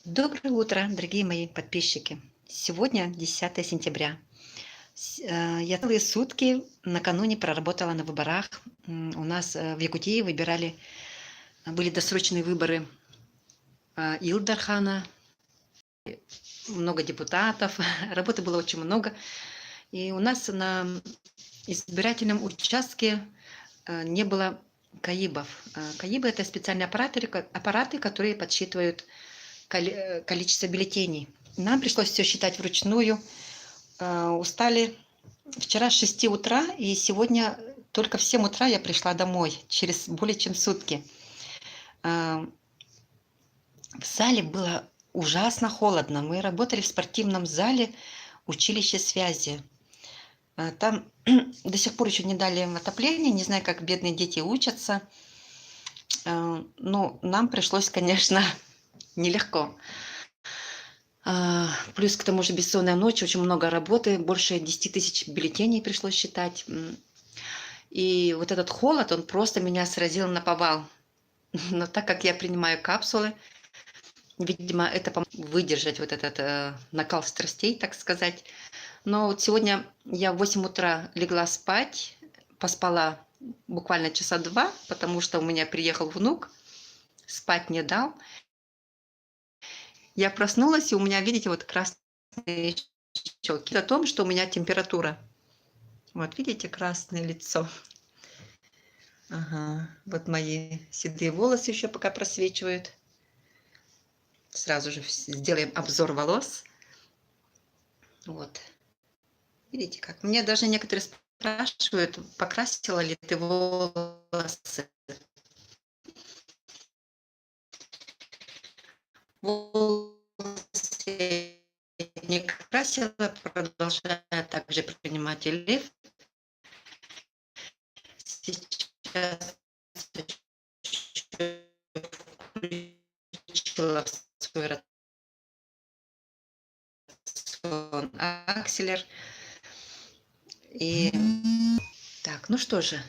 Доброе утро, дорогие мои подписчики. Сегодня 10 сентября. Я целые сутки накануне проработала на выборах. У нас в Якутии были досрочные выборы Илдархана, много депутатов, работы было очень много. И у нас на избирательном участке не было КАИБов. КАИБы – это специальные аппараты, которые подсчитывают количество бюллетеней. Нам пришлось все считать вручную. Устали вчера с 6 утра, и сегодня только в 7 утра я пришла домой, через более чем сутки. В зале было ужасно холодно. Мы работали в спортивном зале училища связи. Там до сих пор еще не дали им отопление, не знаю, как бедные дети учатся. Но нам пришлось, конечно, нелегко. Плюс к тому же бессонная ночь, очень много работы, больше 10 тысяч бюллетеней пришлось считать. И вот этот холод, он просто меня сразил наповал. Но так как я принимаю капсулы, видимо, это поможет выдержать вот этот накал страстей, так сказать. Но вот сегодня я в 8 утра легла спать, поспала буквально часа два, потому что у меня приехал внук, спать не дал. Я проснулась, и у меня, видите, вот красные щеки. О том, что у меня температура. Вот видите, красное лицо. Ага. Вот мои седые волосы еще пока просвечивают. Сразу же сделаем обзор волос. Вот. Видите как? Мне даже некоторые спрашивают, покрасила ли ты волосы. Волосы не красила, продолжаю также принимать лифт. Сейчас включила в свой рацион акселер. И так, ну что же,